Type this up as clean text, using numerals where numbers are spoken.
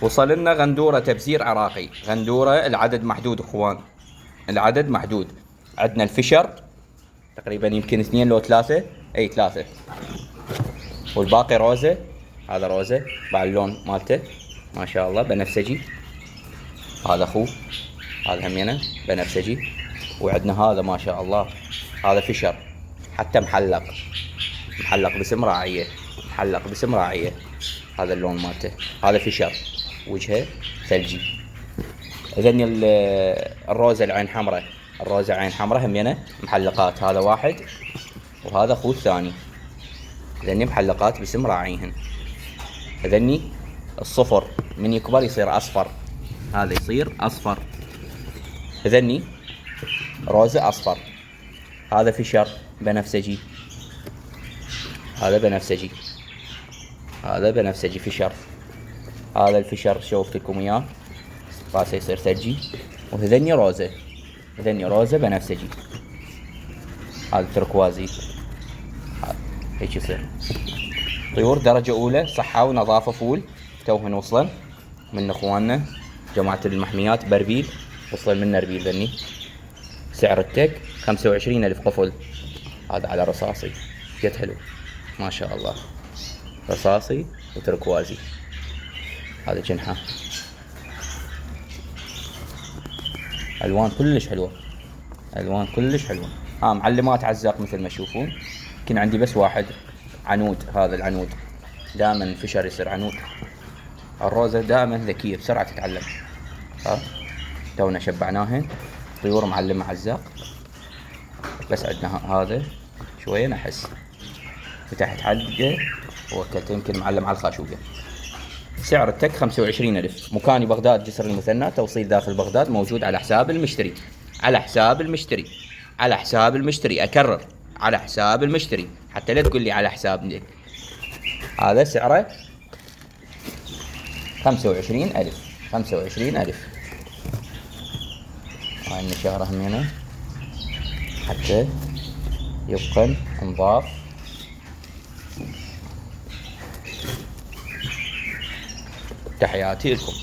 وصل لنا غندورة تبزير عراقي. غندورة العدد محدود اخوان، العدد محدود. عندنا الفشر تقريبا يمكن 2 لو 3، اي 3، والباقي روزة. هذا روزة بعد اللون مالته ما شاء الله بنفسجي. هذا اخوه، هذا همينه بنفسجي. وعندنا هذا ما شاء الله، هذا فشر حتى محلق، محلق باسم راعية، محلق باسم راعية. هذا اللون مالته، هذا فشر وجهه ثلجي. اذن الروزة العين حمراء، الروزة عين حمراء همينه محلقات. هذا واحد وهذا اخوه الثاني، ذني محلقات باسم راعيهن. ذني الصفر من يكبر يصير اصفر، هذا يصير اصفر. ذني روزة اصفر. هذا فشر بنفسجي، هذا بنفسجي، هذا بنفسجي فشر. هذا الفشر شوفت لكم اياه راسه يصير ثلجي. وهذني روزة، هذني روزة بنفسجي. هذا تركوازي، هيك يصير. طيور درجة أولى، صحة ونظافة فول. توهن وصلا من اخواننا جماعة المحميات بربيل، وصل منا ربيل ذني. سعر التك 25,000 قفل. هذا على رصاصي جد حلو ما شاء الله، رصاصي وتركوازي. هذا جنحة، الوان كلش حلوة، الوان كلش حلوة. معلمات عزاق مثل ما تشوفون. يمكن عندي بس واحد عنود، هذا العنود دائما فشر يصير عنود. الروزة دائما ذكية بسرعة تتعلم. تونا شبعناهن طيور معلمة عزاق. بس عندنا هذا شوية نحس فتحت حلقة ووكلته يمكن معلم على الخاشوقة. سعر التك 25,000. مكاني بغداد جسر المثنى، توصيل داخل بغداد، موجود على حساب المشتري، على حساب المشتري، على حساب المشتري. أكرر على حساب المشتري حتى لا تقول لي على حسابك. هذا سعره 25,000، 25,000. هاي النشارة همينة حتى يبقى نظاف. تحياتي لكم.